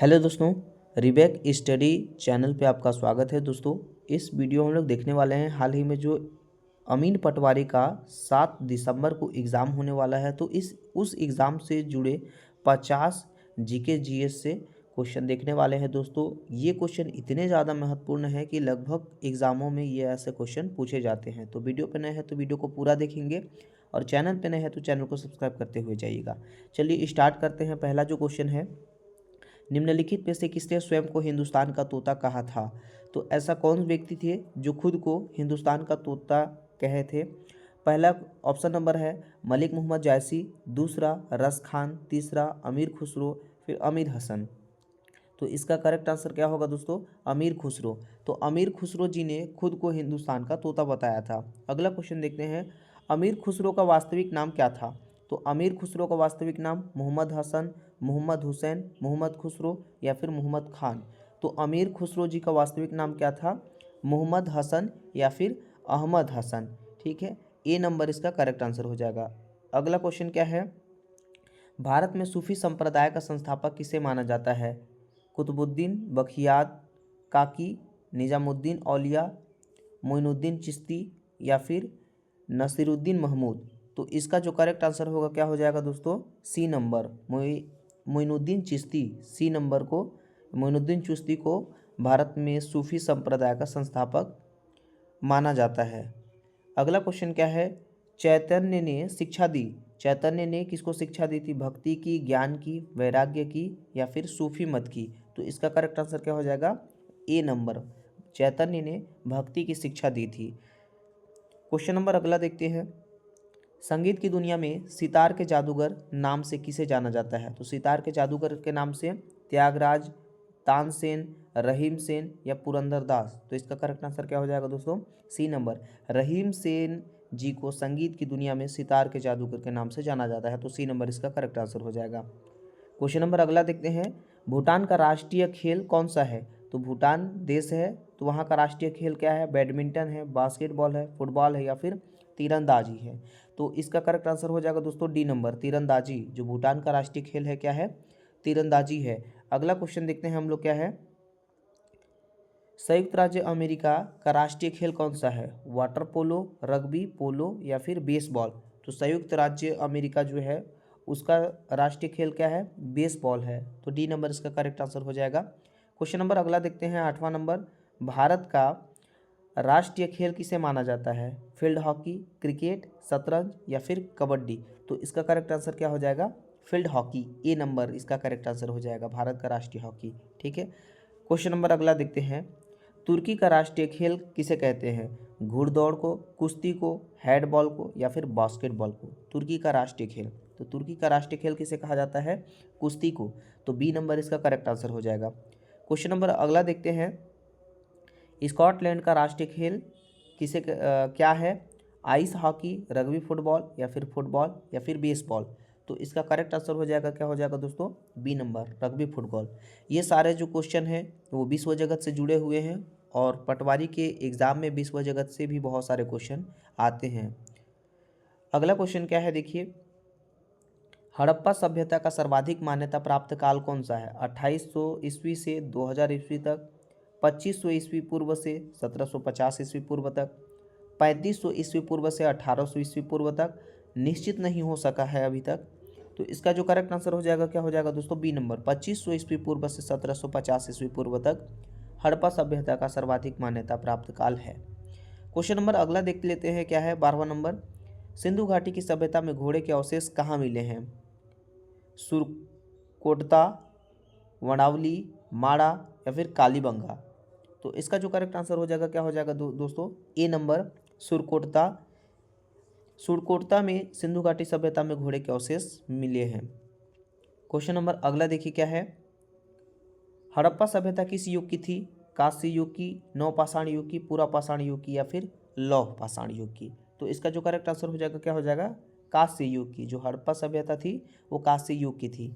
Hello दोस्तों, रिबेक study channel पे आपका स्वागत है। दोस्तों, इस वीडियो में हम लोग देखने वाले हैं हाल ही में जो अमीन पटवारी का 7 दिसंबर को एग्ज़ाम होने वाला है। तो उस एग्ज़ाम से जुड़े 50 जीके जीएस से क्वेश्चन देखने वाले हैं। दोस्तों, ये क्वेश्चन इतने ज़्यादा महत्वपूर्ण है कि लगभग एग्ज़ामों में ये ऐसे क्वेश्चन पूछे जाते हैं। तो वीडियो पे नए हैं तो वीडियो को पूरा देखेंगे और चैनल पे नए हैं तो चैनल को सब्सक्राइब करते हुए जाइएगा। चलिए स्टार्ट करते हैं। पहला जो क्वेश्चन है, निम्नलिखित में से किसने स्वयं को हिंदुस्तान का तोता कहा था? तो ऐसा कौन व्यक्ति थे जो खुद को हिंदुस्तान का तोता कहे थे? पहला ऑप्शन नंबर है मलिक मोहम्मद जायसी, दूसरा रस खान, तीसरा अमीर खुसरो, फिर अमीर हसन। तो इसका करेक्ट आंसर क्या होगा दोस्तों? अमीर खुसरो। तो अमीर खुसरो जी ने खुद को हिंदुस्तान का तोता बताया था। अगला क्वेश्चन देखते हैं, अमीर खुसरो का वास्तविक नाम क्या था? तो अमीर खुसरो का वास्तविक नाम मोहम्मद हसन, मोहम्मद हुसैन, मोहम्मद खुसरो या फिर मोहम्मद खान। तो अमीर खुसरो जी का वास्तविक नाम क्या था? मोहम्मद हसन या फिर अहमद हसन। ठीक है, ए नंबर इसका करेक्ट आंसर हो जाएगा। अगला क्वेश्चन क्या है, भारत में सूफी संप्रदाय का संस्थापक किसे माना जाता है? कुतुबुद्दीन बखियात काकी, निजामुद्दीन औलिया, मोइनुद्दीन चिश्ती या फिर नसीरुद्दीन महमूद। तो इसका जो करेक्ट आंसर होगा क्या हो जाएगा दोस्तों? C number, Moinuddin Chishti. C number को, मोइनुद्दीन चिश्ती को भारत में सूफी संप्रदाय का संस्थापक माना जाता है। अगला क्वेश्चन क्या है, चैतन्य ने शिक्षा दी। चैतन्य ने किसको शिक्षा दी थी? भक्ति की, ज्ञान की, वैराग्य की या फिर सूफी मत की। तो इसका करेक्ट आंसर क्या हो जाएगा? ए नंबर, चैतन्य ने भक्ति की शिक्षा दी थी। क्वेश्चन नंबर अगला देखते हैं, संगीत की दुनिया में सितार के जादूगर नाम से किसे जाना जाता है? तो सितार के जादूगर के नाम से त्यागराज, तानसेन, रहीम सेन या पुरंदर दास। तो इसका करेक्ट आंसर क्या हो जाएगा दोस्तों? सी नंबर, रहीम सेन जी को संगीत की दुनिया में सितार के जादूगर के नाम से जाना जाता है। तो सी नंबर इसका करेक्ट आंसर हो जाएगा। क्वेश्चन नंबर अगला देखते हैं, भूटान का राष्ट्रीय खेल कौन सा है? तो भूटान देश है तो वहाँ का राष्ट्रीय खेल क्या है? बैडमिंटन है, बास्केटबॉल है, फुटबॉल है या फिर तीरंदाजी है। तो इसका करेक्ट आंसर हो जाएगा दोस्तों डी नंबर, तीरंदाजी। जो भूटान का राष्ट्रीय खेल है क्या है? तीरंदाजी है। अगला क्वेश्चन देखते हैं हम लोग क्या है, संयुक्त राज्य अमेरिका का राष्ट्रीय खेल कौन सा है? वाटर पोलो, रग्बी, पोलो या फिर बेसबॉल। तो संयुक्त राज्य अमेरिका जो है उसका राष्ट्रीय खेल क्या है? बेसबॉल है। तो डी नंबर इसका करेक्ट आंसर हो जाएगा। क्वेश्चन नंबर अगला देखते हैं, 8वां नंबर, भारत का राष्ट्रीय खेल किसे माना जाता है? फील्ड हॉकी, क्रिकेट, शतरंज या फिर कबड्डी। तो इसका करेक्ट आंसर क्या हो जाएगा? Field hockey. ए नंबर इसका करेक्ट आंसर हो जाएगा, भारत का राष्ट्रीय हॉकी। ठीक है, क्वेश्चन नंबर अगला देखते हैं, तुर्की का राष्ट्रीय खेल किसे कहते हैं? घुड़दौड़ को, कुश्ती को, हैंडबॉल को या फिर बास्केटबॉल को। तुर्की का राष्ट्रीय खेल, तो तुर्की का राष्ट्रीय खेल किसे कहा जाता है? कुश्ती को। तो बी नंबर इसका करेक्ट आंसर हो जाएगा। क्वेश्चन नंबर अगला देखते हैं, स्कॉटलैंड का राष्ट्रीय खेल क्या है? आइस हॉकी, रग्बी फुटबॉल या फिर बेसबॉल। तो इसका करेक्ट आंसर हो जाएगा क्या हो जाएगा दोस्तों? B number, rugby football. ये सारे जो क्वेश्चन हैं वो विश्व जगत से जुड़े हुए हैं और पटवारी के एग्ज़ाम में विश्व जगत से भी बहुत सारे क्वेश्चन आते हैं। अगला क्वेश्चन क्या है देखिए, हड़प्पा सभ्यता का सर्वाधिक मान्यता प्राप्त काल कौन सा है? 2800 ईस्वी से 2000 ईस्वी तक, 2500 ईस्वी पूर्व से 1750 ईस्वी पूर्व तक, 3500 ईस्वी पूर्व से 1800 ईस्वी पूर्व तक, निश्चित नहीं हो सका है अभी तक। तो इसका जो करेक्ट आंसर हो जाएगा क्या हो जाएगा दोस्तों? बी नंबर, 2500 ईस्वी पूर्व से 1750 ईस्वी पूर्व तक हड़प्पा सभ्यता का सर्वाधिक मान्यता प्राप्त काल है। क्वेश्चन नंबर अगला देख लेते हैं क्या है, 12वां नंबर, सिंधु घाटी की सभ्यता में घोड़े के अवशेष कहाँ मिले हैं? सुरकोटता, वनावली, माड़ा या फिर कालीबंगा। तो इसका जो करेक्ट आंसर हो जाएगा क्या हो जाएगा दोस्तों? ए नंबर, सुरकोटता। सुरकोटता में सिंधु घाटी सभ्यता में घोड़े के अवशेष मिले हैं। क्वेश्चन नंबर अगला देखिए क्या है, हड़प्पा सभ्यता किस युग की थी? कांस्य युग की, नवपाषाण युग की, पूरा पाषाण युग की या फिर लौह पाषाण युग की। तो इसका जो करेक्ट आंसर हो जाएगा क्या हो जाएगा? कांस्य युग की। जो हड़प्पा सभ्यता थी वो कांस्य युग की थी।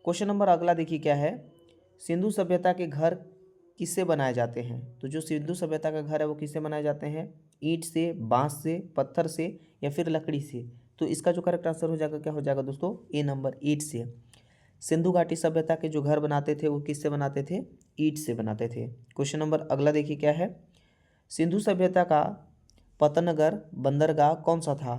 क्वेश्चन नंबर अगला देखिए क्या है, सिंधु सभ्यता के घर किससे बनाए जाते हैं? तो जो सिंधु सभ्यता का घर है वो किससे बनाए जाते हैं? ईंट से, बांस से, पत्थर से या फिर लकड़ी से। तो इसका जो करेक्ट आंसर हो जाएगा क्या हो जाएगा दोस्तों? ए नंबर, ईंट से। सिंधु घाटी सभ्यता के जो घर बनाते थे वो किससे बनाते थे? ईंट से बनाते थे। क्वेश्चन नंबर अगला देखिए क्या है, सिंधु सभ्यता का पतनगर बंदरगाह कौन सा था?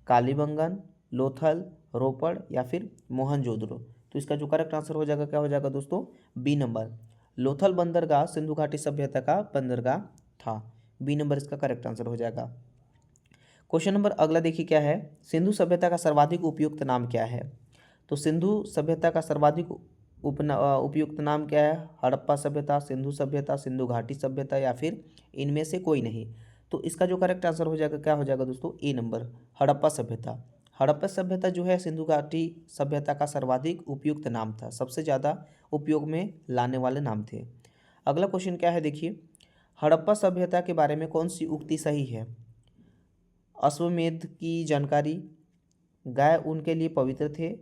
कालीबंगन, लोथल, रोपड़ या फिर मोहनजोदड़ो। तो इसका जो करेक्ट आंसर हो जाएगा क्या हो जाएगा दोस्तों? बी नंबर, लोथल बंदरगाह सिंधु घाटी सभ्यता का बंदरगाह था। बी नंबर इसका करेक्ट आंसर हो जाएगा। क्वेश्चन नंबर अगला देखिए क्या है, सिंधु सभ्यता का सर्वाधिक उपयुक्त नाम क्या है? तो सिंधु सभ्यता का सर्वाधिक उपयुक्त नाम क्या है? हड़प्पा सभ्यता, सिंधु सभ्यता, सिंधु घाटी सभ्यता या फिर इनमें से कोई नहीं। तो इसका जो करेक्ट आंसर हो जाएगा क्या हो जाएगा दोस्तों? ए नंबर, हड़प्पा सभ्यता। हड़प्पा सभ्यता जो है सिंधु घाटी सभ्यता का सर्वाधिक उपयुक्त नाम था, सबसे ज़्यादा उपयोग में लाने वाले नाम थे। अगला क्वेश्चन क्या है देखिए, हड़प्पा सभ्यता के बारे में कौन सी उक्ति सही है? अश्वमेध की जानकारी, गाय उनके लिए पवित्र थे,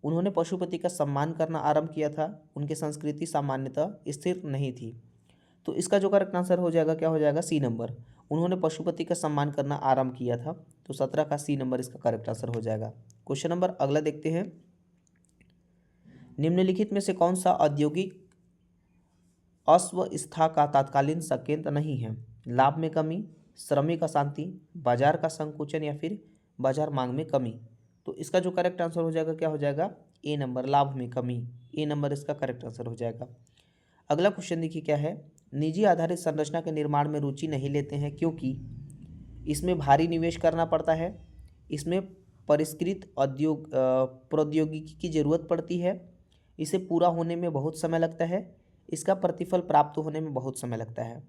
उन्होंने पशुपति का सम्मान करना आरंभ किया था, उनकी संस्कृति सामान्यतः स्थिर नहीं थी। तो इसका जो करेक्ट आंसर हो जाएगा क्या हो जाएगा? सी नंबर, उन्होंने पशुपति का सम्मान करना आरंभ किया था। तो 17 का सी नंबर इसका करेक्ट आंसर हो जाएगा। क्वेश्चन नंबर अगला देखते हैं, निम्नलिखित में से कौन सा औद्योगिक अव्यवस्था का तात्कालीन संकेत नहीं है? लाभ में कमी, श्रमिक अशांति, बाजार का संकुचन या फिर बाजार मांग में कमी। तो इसका जो करेक्ट आंसर हो जाएगा क्या हो जाएगा? ए नंबर, लाभ में कमी। ए नंबर इसका करेक्ट आंसर हो जाएगा। अगला क्वेश्चन देखिए क्या है, निजी आधारित संरचना के निर्माण में रुचि नहीं लेते हैं क्योंकि इसमें भारी निवेश करना पड़ता है, इसमें परिष्कृत प्रौद्योगिकी की जरूरत पड़ती है, इसे पूरा होने में बहुत समय लगता है, इसका प्रतिफल प्राप्त होने में बहुत समय लगता है।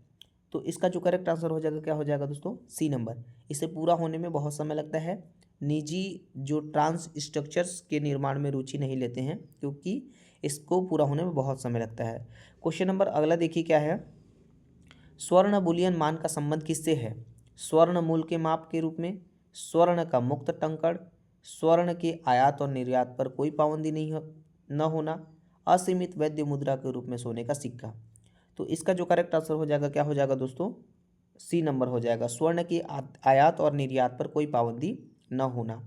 तो इसका जो करेक्ट आंसर हो जाएगा क्या हो जाएगा दोस्तों? सी नंबर, इसे पूरा होने में बहुत समय लगता है। निजी जो ट्रांस स्ट्रक्चर्स के निर्माण में रुचि नहीं लेते हैं क्योंकि इसको पूरा होने में बहुत समय लगता है। क्वेश्चन नंबर अगला देखिए क्या है, स्वर्ण बुलियन मान का संबंध किससे है? स्वर्ण मूल के माप के रूप में, स्वर्ण का मुक्त टंकण, स्वर्ण के आयात और निर्यात पर कोई पाबंदी न होना, असीमित वैद्य मुद्रा के रूप में सोने का सिक्का। तो इसका जो करेक्ट आंसर हो जाएगा क्या हो जाएगा दोस्तों? सी नंबर हो जाएगा, स्वर्ण की आयात और निर्यात पर कोई पाबंदी न होना।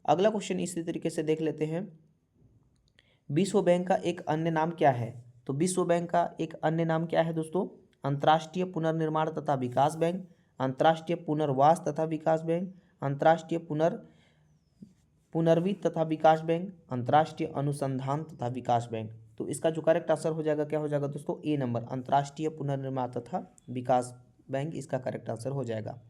अगला क्वेश्चन इसी तरीके से देख लेते हैं, विश्व बैंक का एक अन्य नाम क्या है? तो विश्व बैंक का एक अन्य नाम क्या है दोस्तों? अंतर्राष्ट्रीय पुनर्निर्माण तथा विकास बैंक, अंतर्राष्ट्रीय पुनर्वास तथा विकास बैंक, अंतर्राष्ट्रीय पुनर्वित्त तथा विकास बैंक, अंतर्राष्ट्रीय अनुसंधान तथा विकास बैंक। तो इसका जो करेक्ट आंसर हो जाएगा क्या हो जाएगा दोस्तों? ए नंबर, अंतर्राष्ट्रीय पुनर्निर्माण तथा विकास बैंक इसका करेक्ट आंसर हो जाएगा।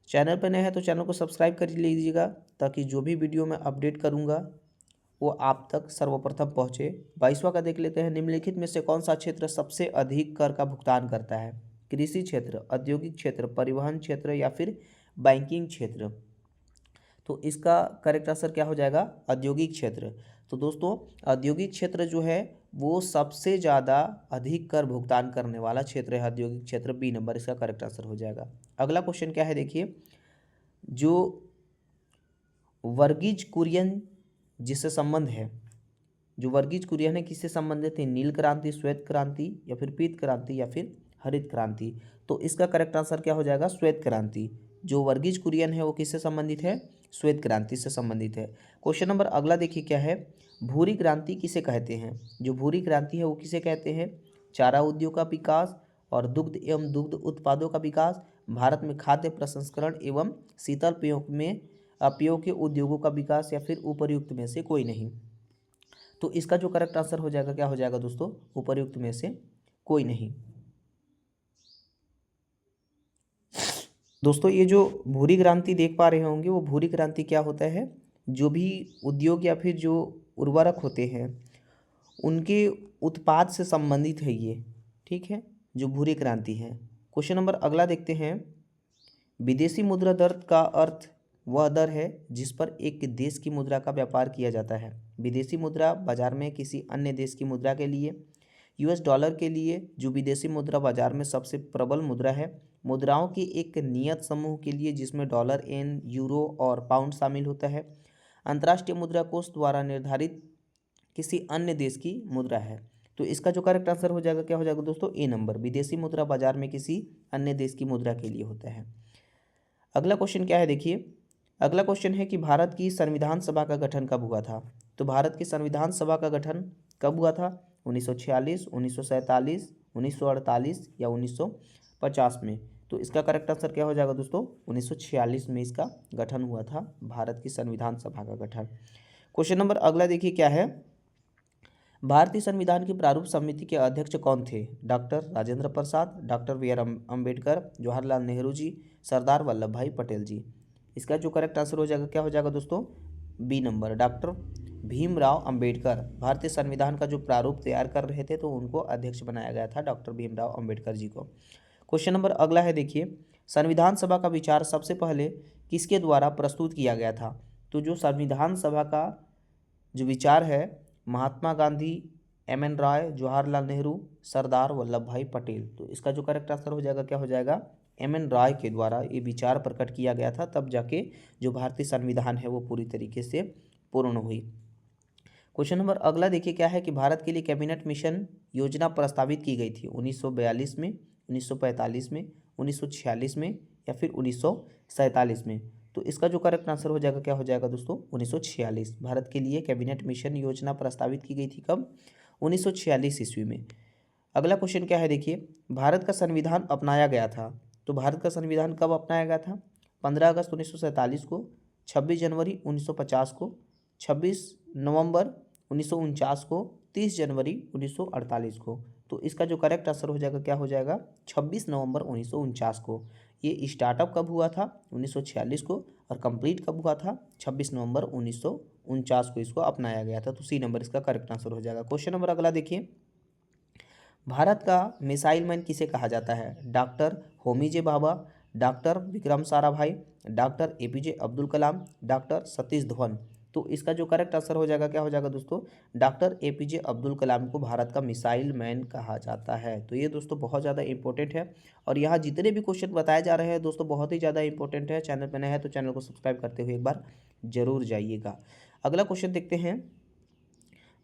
चैनल पर नए हैं तो चैनल को सब्सक्राइब कर लीजिएगा ताकि जो भी वीडियो मैं अपडेट करूंगा वो आप तक सर्वप्रथम पहुंचे। 22वां का देख लेते हैं, निम्नलिखित में से कौन सा क्षेत्र सबसे अधिक कर का भुगतान करता है? कृषि क्षेत्र, औद्योगिक क्षेत्र, परिवहन क्षेत्र या फिर बैंकिंग क्षेत्र। तो इसका करेक्ट आंसर क्या हो जाएगा? औद्योगिक क्षेत्र। तो दोस्तों औद्योगिक क्षेत्र जो है वो सबसे ज़्यादा अधिक कर भुगतान करने वाला क्षेत्र है, औद्योगिक क्षेत्र। बी नंबर इसका करेक्ट आंसर हो जाएगा। अगला क्वेश्चन क्या है देखिए, जो वर्गीज कुरियन जिससे संबंध है, जो वर्गीज कुरियन है किससे संबंधित है? नील क्रांति, श्वेत क्रांति या फिर पीत क्रांति या फिर हरित क्रांति। तो इसका करेक्ट आंसर क्या हो जाएगा? श्वेत क्रांति। जो वर्गीज कुरियन है वो किससे संबंधित है? श्वेत क्रांति से संबंधित है। क्वेश्चन नंबर अगला देखिए क्या है, भूरी क्रांति किसे कहते हैं? जो भूरी क्रांति है वो किसे कहते हैं? चारा उद्योग का विकास और दुग्ध एवं दुग्ध उत्पादों का विकास, भारत में खाद्य प्रसंस्करण एवं शीतल पेयों के उद्योगों का विकास या फिर उपर्युक्त में से कोई नहीं। तो इसका जो करेक्ट आंसर हो जाएगा क्या हो जाएगा दोस्तों? उपर्युक्त में से कोई नहीं। दोस्तों ये जो भूरी क्रांति देख पा रहे होंगे वो भूरी क्रांति क्या होता है? जो भी उद्योग या फिर जो उर्वरक होते हैं उनके उत्पाद से संबंधित है ये, ठीक है, जो भूरी क्रांति है। क्वेश्चन नंबर अगला देखते हैं, विदेशी मुद्रा दर का अर्थ वह दर है जिस पर एक देश की मुद्रा का व्यापार किया जाता है। विदेशी मुद्रा बाजार में किसी अन्य देश की मुद्रा के लिए, यूएस डॉलर के लिए जो विदेशी मुद्रा बाजार में सबसे प्रबल मुद्रा है, मुद्राओं के एक नियत समूह के लिए जिसमें डॉलर, येन, यूरो और पाउंड शामिल होता है, अंतर्राष्ट्रीय मुद्रा कोष द्वारा निर्धारित किसी अन्य देश की मुद्रा है। तो इसका जो करेक्ट आंसर हो जाएगा क्या हो जाएगा दोस्तों? ए नंबर, विदेशी मुद्रा बाजार में किसी अन्य देश की मुद्रा के लिए होता है। अगला क्वेश्चन क्या है देखिए, अगला क्वेश्चन है कि भारत की संविधान सभा का गठन कब हुआ था। तो भारत की संविधान सभा का गठन कब हुआ था? 1946, 1947, 1948 या 1950 में। तो इसका करेक्ट आंसर क्या हो जाएगा दोस्तों? 1946 में इसका गठन हुआ था, भारत की संविधान सभा का गठन। क्वेश्चन नंबर अगला देखिए क्या है। भारतीय संविधान की प्रारूप समिति के अध्यक्ष कौन थे? Doctor Rajendra Prasad, doctor B R Ambedkar, Jawaharlal Nehru ji, Sardar Vallabh Bhai Patel जी। इसका जो करेक्ट आंसर हो जाएगा क्या हो जाएगा दोस्तों? B number, doctor Bhimrao Ambedkar. भारतीय संविधान का जो प्रारूप तैयार कर रहे थे तो उनको अध्यक्ष बनाया गया था, डॉक्टर भीमराव अंबेडकर जी को। क्वेश्चन नंबर अगला है देखिए, संविधान सभा का विचार सबसे पहले किसके द्वारा प्रस्तुत किया गया था? तो जो संविधान सभा का जो विचार है, महात्मा गांधी, एम.एन. राय, जवाहरलाल नेहरू, सरदार वल्लभ भाई पटेल। तो इसका जो करेक्ट आंसर हो जाएगा क्या हो जाएगा? एम.एन. राय के द्वारा ये विचार प्रकट किया गया था, तब जाके जो भारतीय संविधान है वो पूरी तरीके से पूर्ण हुई। क्वेश्चन नंबर अगला देखिए क्या है कि भारत के लिए कैबिनेट मिशन योजना प्रस्तावित की गई थी 1942 में, 1945 में, 1946 में या फिर 1947 में। तो इसका जो करेक्ट आंसर हो जाएगा क्या हो जाएगा दोस्तों? 1946। भारत के लिए कैबिनेट मिशन योजना प्रस्तावित की गई थी कब? 1946 ईस्वी में। अगला क्वेश्चन क्या है देखिए, भारत का संविधान अपनाया गया था। तो भारत का संविधान कब अपनाया गया था? 15 अगस्त 1947 को, 26 जनवरी 1950 को, 26 नवंबर 1949 को, 30 जनवरी 1948 को। तो इसका जो करेक्ट आंसर हो जाएगा क्या हो जाएगा? 26 नवंबर 1949 को। ये स्टार्टअप कब हुआ था? 1946 को, और कंप्लीट कब हुआ था? 26 नवंबर 1949 को इसको अपनाया गया था। तो सी नंबर इसका करेक्ट आंसर हो जाएगा। क्वेश्चन नंबर अगला देखिए, भारत का मिसाइल मैन किसे कहा जाता है? Doctor Homi J Bhabha, doctor Vikram Sarabhai, doctor APJ Abdul Kalam, doctor Satish Dhawan. तो इसका जो करेक्ट आंसर हो जाएगा क्या हो जाएगा दोस्तों? डॉक्टर एपीजे अब्दुल कलाम को भारत का मिसाइल मैन कहा जाता है। तो ये दोस्तों बहुत ज़्यादा इंपॉर्टेंट है, और यहाँ जितने भी क्वेश्चन बताए जा रहे हैं दोस्तों बहुत ही ज़्यादा इंपॉर्टेंट है। चैनल पर नया है तो चैनल को सब्सक्राइब करते हुए एक बार जरूर जाइएगा। अगला क्वेश्चन देखते हैं,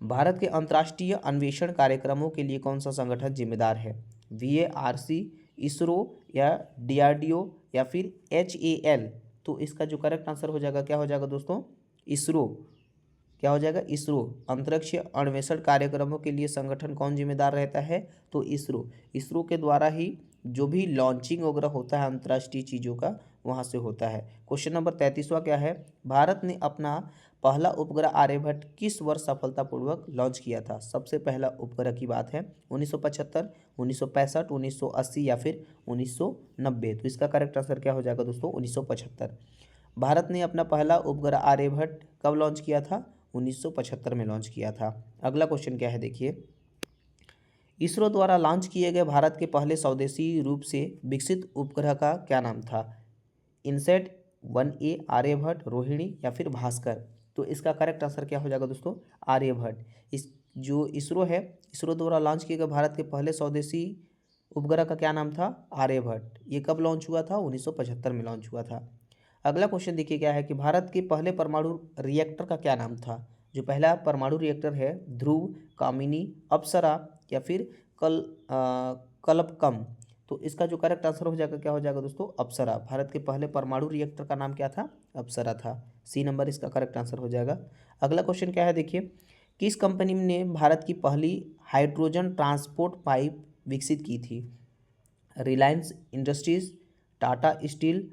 भारत के अंतर्राष्ट्रीय अन्वेषण कार्यक्रमों के लिए कौन सा संगठन जिम्मेदार है? VARC, इसरो या DRDO या फिर HAL। तो इसका जो करेक्ट आंसर हो जाएगा क्या हो जाएगा दोस्तों? इसरो। क्या हो जाएगा? इसरो। अंतरिक्ष अन्वेषण कार्यक्रमों के लिए संगठन कौन जिम्मेदार रहता है? तो इसरो। इसरो के द्वारा ही जो भी लॉन्चिंग वगैरह होता है अंतर्राष्ट्रीय चीज़ों का, वहाँ से होता है। क्वेश्चन नंबर 33वां क्या है, भारत ने अपना पहला उपग्रह आर्यभट्ट किस वर्ष सफलतापूर्वक लॉन्च किया था? सबसे पहला उपग्रह की बात है 1975, 1965, 1980 या फिर 1990। तो इसका करेक्ट आंसर क्या हो जाएगा दोस्तों? 1975। भारत ने अपना पहला उपग्रह आर्यभट्ट कब लॉन्च किया था? 1975 में लॉन्च किया था। अगला क्वेश्चन क्या है देखिए, इसरो द्वारा लॉन्च किए गए भारत के पहले स्वदेशी रूप से विकसित उपग्रह का क्या नाम था? इनसेट, 1A, आर्यभट्ट, रोहिणी या फिर भास्कर। तो इसका करेक्ट आंसर क्या हो जाएगा दोस्तों? आर्यभट्ट। इस जो इसरो है, इसरो द्वारा लॉन्च किए गए भारत के पहले स्वदेशी उपग्रह का क्या नाम था? आर्यभट्ट। ये कब लॉन्च हुआ था? 1975 में लॉन्च हुआ था। अगला क्वेश्चन देखिए क्या है कि भारत के पहले परमाणु रिएक्टर का क्या नाम था? जो पहला परमाणु रिएक्टर है, ध्रुव, कामिनी, अप्सरा या फिर कल्पकम। तो इसका जो करेक्ट आंसर हो जाएगा क्या हो जाएगा दोस्तों? अप्सरा। भारत के पहले परमाणु रिएक्टर का नाम क्या था? अप्सरा था। सी नंबर इसका करेक्ट आंसर हो जाएगा। अगला क्वेश्चन क्या है देखिए, किस कंपनी ने भारत की पहली हाइड्रोजन ट्रांसपोर्ट पाइप विकसित की थी? Reliance industries, Tata steel,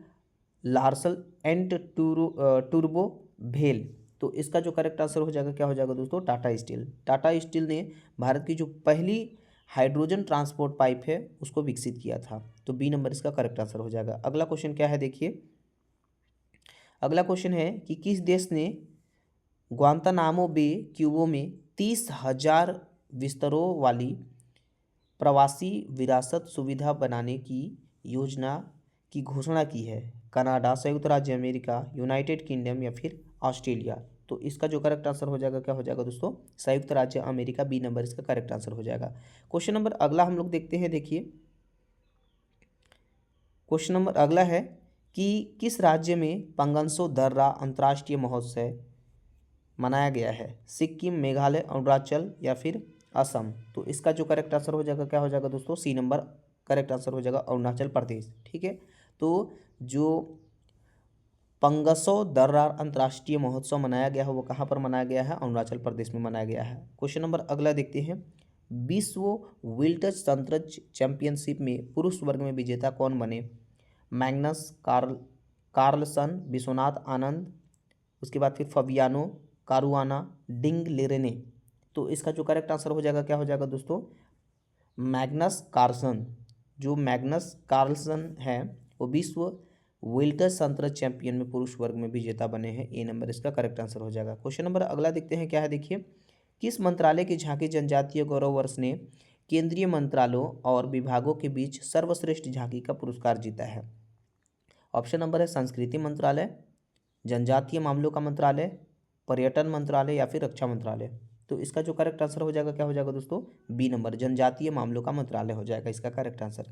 Larsen and टूर्बो भेल। तो इसका जो करेक्ट आंसर हो जाएगा क्या हो जाएगा दोस्तों? टाटा स्टील। टाटा स्टील ने भारत की जो पहली हाइड्रोजन ट्रांसपोर्ट पाइप है उसको विकसित किया था। तो बी नंबर इसका करेक्ट आंसर हो जाएगा। अगला क्वेश्चन क्या है देखिए, अगला क्वेश्चन है कि किस देश ने ग्वांतानामो बे क्यूबो में 30,000 बिस्तरों वाली प्रवासी विरासत सुविधा बनाने की योजना की घोषणा की है? कनाडा, संयुक्त राज्य अमेरिका, यूनाइटेड किंगडम या फिर ऑस्ट्रेलिया। तो इसका जो करेक्ट आंसर हो जाएगा क्या हो जाएगा दोस्तों? संयुक्त राज्य अमेरिका। बी नंबर इसका करेक्ट आंसर हो जाएगा। क्वेश्चन नंबर अगला हम लोग देखते हैं देखिए, क्वेश्चन नंबर अगला है कि किस राज्य में पंगनसो दर्रा अंतर्राष्ट्रीय महोत्सव मनाया गया है? सिक्किम, मेघालय, अरुणाचल या फिर असम। तो इसका जो करेक्ट आंसर हो जाएगा क्या हो जाएगा दोस्तों? सी नंबर करेक्ट आंसर हो जाएगा, अरुणाचल प्रदेश। ठीक है, तो जो पंगसो दर्रा अंतर्राष्ट्रीय महोत्सव मनाया गया है वो कहाँ पर मनाया गया है? अरुणाचल प्रदेश में मनाया गया है। क्वेश्चन नंबर अगला देखते हैं, विश्व विल्टज शतरंज चैंपियनशिप में पुरुष वर्ग में विजेता कौन बने? मैग्नस कार्लसन, विश्वनाथ आनंद, उसके बाद फिर फबियानो कारुआना, डिंग लेरेने। तो इसका जो करेक्ट आंसर हो जाएगा क्या हो जाएगा दोस्तों? Magnus Carlsen. जो मैग्नस कार्लसन है वो विश्व विल्टज शतरंज चैंपियन में पुरुष वर्ग में विजेता बने हैं। ए नंबर इसका करेक्ट आंसर हो जाएगा। क्वेश्चन नंबर अगला देखते हैं क्या है, देखिए, किस मंत्रालय की झांकी जनजातीय गौरव वर्ष ने केंद्रीय मंत्रालयों और विभागों के बीच सर्वश्रेष्ठ झांकी का पुरस्कार जीता है? ऑप्शन नंबर है संस्कृति मंत्रालय, जनजातीय मामलों का मंत्रालय, पर्यटन मंत्रालय या फिर रक्षा मंत्रालय। तो इसका जो करेक्ट आंसर हो जाएगा क्या हो जाएगा दोस्तों? बी नंबर, जनजातीय मामलों का मंत्रालय हो जाएगा इसका करेक्ट आंसर।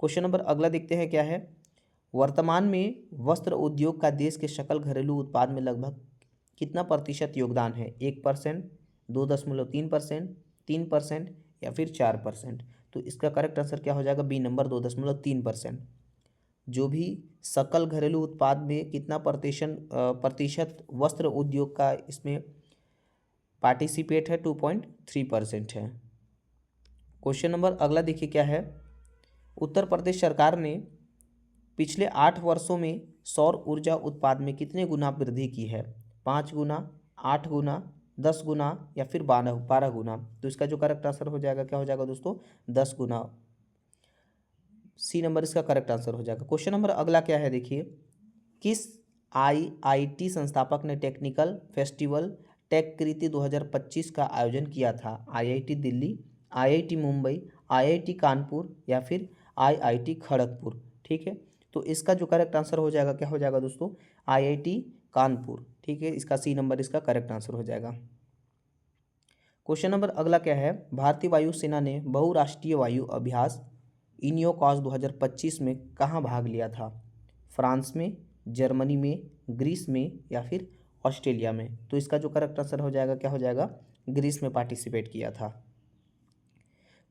क्वेश्चन नंबर अगला देखते हैं क्या है, वर्तमान में वस्त्र उद्योग का देश के सकल घरेलू उत्पाद में लगभग कितना प्रतिशत योगदान है? 1%, 2.3%, 3% या फिर 4%। तो इसका करेक्ट आंसर क्या हो जाएगा? B number, 2.3%। जो भी सकल घरेलू उत्पाद में कितना प्रतिशत वस्त्र उद्योग का इसमें पार्टिसिपेट है? 2.3% है। क्वेश्चन नंबर अगला देखिए क्या है, उत्तर प्रदेश सरकार ने पिछले 8 वर्षों में सौर ऊर्जा उत्पाद में कितने गुना वृद्धि की है? 5 गुना, 8 गुना, 10 गुना या फिर 12 गुना। तो इसका जो करेक्ट आंसर हो जाएगा क्या हो जाएगा दोस्तों? 10 गुना। सी नंबर इसका करेक्ट आंसर हो जाएगा। क्वेश्चन नंबर अगला क्या है, देखिए, किस आईआईटी संस्थापक ने टेक्निकल फेस्टिवल टेक कृति 2025 का आयोजन किया था? IIT Delhi, IIT Mumbai, IIT Kanpur या फिर आईआईटी खड़गपुर। ठीक है, तो इसका जो करेक्ट आंसर हो जाएगा क्या हो जाएगा दोस्तों? आईआईटी कानपुर। ठीक है, इसका सी नंबर इसका करेक्ट आंसर हो जाएगा। क्वेश्चन नंबर अगला क्या है, भारतीय वायुसेना ने बहुराष्ट्रीय वायु अभ्यास इनियोकॉस 2025 में कहाँ भाग लिया था? फ्रांस में, जर्मनी में, ग्रीस में या फिर ऑस्ट्रेलिया में। तो इसका जो करेक्ट आंसर हो जाएगा क्या हो जाएगा? ग्रीस में पार्टिसिपेट किया था।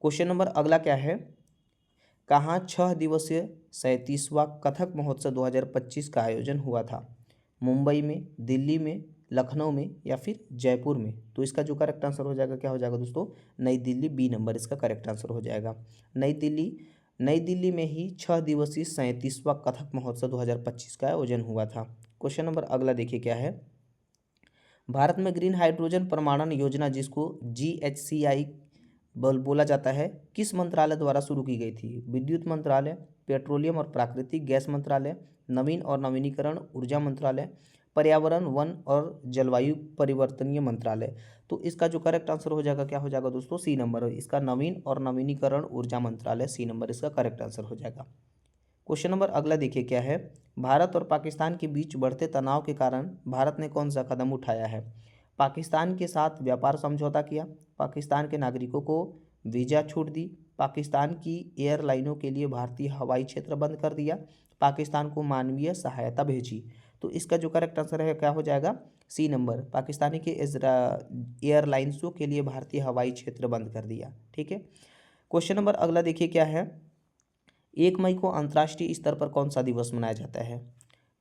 क्वेश्चन नंबर अगला क्या है, कहाँ 6 दिवसीय 37वां कथक महोत्सव 2025 का आयोजन हुआ था? मुंबई में, दिल्ली में, लखनऊ में या फिर जयपुर में। तो इसका जो करेक्ट आंसर हो जाएगा क्या हो जाएगा दोस्तों? नई दिल्ली। बी नंबर इसका करेक्ट आंसर हो जाएगा। नई दिल्ली में ही 6 दिवसीय 37वां कथक महोत्सव 2025 का आयोजन हुआ था। क्वेश्चन नंबर अगला देखिए क्या है, भारत में ग्रीन हाइड्रोजन प्रमाणन योजना जिसको GHCI बोला जाता है, किस मंत्रालय द्वारा शुरू की गई थी? विद्युत मंत्रालय, पेट्रोलियम और प्राकृतिक गैस मंत्रालय, नवीन और नवीनीकरण ऊर्जा मंत्रालय, पर्यावरण वन और जलवायु परिवर्तनीय मंत्रालय। तो इसका जो करेक्ट आंसर हो जाएगा क्या हो जाएगा दोस्तों? सी नंबर, इसका नवीन और नवीनीकरण ऊर्जा मंत्रालय। सी नंबर इसका करेक्ट आंसर हो जाएगा। क्वेश्चन नंबर अगला देखिए क्या है, भारत और पाकिस्तान के बीच बढ़ते तनाव के कारण भारत ने कौन सा कदम उठाया है? पाकिस्तान के साथ व्यापार समझौता किया, पाकिस्तान के नागरिकों को वीज़ा छूट दी, पाकिस्तान की एयरलाइनों के लिए भारतीय हवाई क्षेत्र बंद कर दिया, पाकिस्तान को मानवीय सहायता भेजी। तो इसका जो करेक्ट आंसर है क्या हो जाएगा? सी नंबर, पाकिस्तानी के एयरलाइंसों के लिए भारतीय हवाई क्षेत्र बंद कर दिया। ठीक है, क्वेश्चन नंबर अगला देखिए क्या है, 1 मई को अंतर्राष्ट्रीय स्तर पर कौन सा दिवस मनाया जाता है?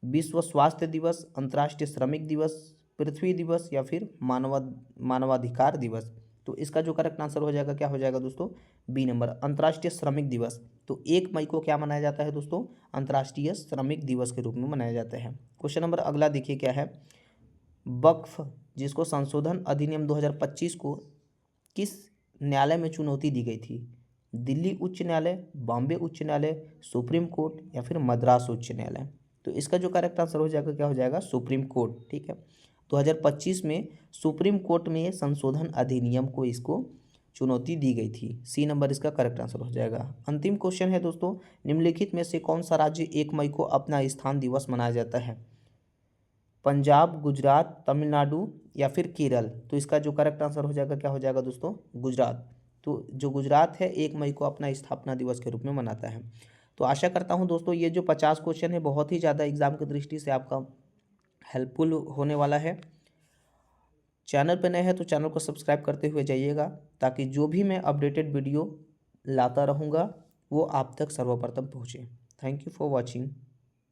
विश्व स्वास्थ्य दिवस, अंतर्राष्ट्रीय श्रमिक दिवस, पृथ्वी दिवस या फिर मानवाधिकार दिवस। तो इसका जो करेक्ट आंसर हो जाएगा क्या हो जाएगा दोस्तों? बी नंबर, अंतर्राष्ट्रीय श्रमिक दिवस। तो 1 मई को क्या मनाया जाता है दोस्तों? अंतर्राष्ट्रीय श्रमिक दिवस के रूप में मनाया जाता है। क्वेश्चन नंबर अगला देखिए क्या है, वक्फ जिसको संशोधन अधिनियम 2025 को किस न्यायालय में चुनौती दी गई थी? दिल्ली उच्च न्यायालय, बॉम्बे उच्च न्यायालय, सुप्रीम कोर्ट या फिर मद्रास उच्च न्यायालय। तो इसका जो करेक्ट आंसर हो जाएगा क्या हो जाएगा? Supreme court. ठीक है, 2025 में सुप्रीम कोर्ट में संशोधन अधिनियम को इसको चुनौती दी गई थी। सी नंबर इसका करेक्ट आंसर हो जाएगा। अंतिम क्वेश्चन है दोस्तों, निम्नलिखित में से कौन सा राज्य 1 मई को अपना स्थान दिवस मनाया जाता है? पंजाब, गुजरात, तमिलनाडु या फिर केरल। तो इसका जो करेक्ट आंसर हो जाएगा क्या हो जाएगा दोस्तों? गुजरात। तो जो गुजरात है 1 मई को अपना स्थापना दिवस के रूप में मनाता है। तो आशा करता हूं दोस्तों ये जो 50 क्वेश्चन है बहुत ही ज़्यादा एग्जाम की दृष्टि से आपका हेल्पफुल होने वाला है। चैनल पर नए हैं तो चैनल को सब्सक्राइब करते हुए जाइएगा, ताकि जो भी मैं अपडेटेड वीडियो लाता रहूँगा वो आप तक सर्वप्रथम पहुँचे। Thank you for watching.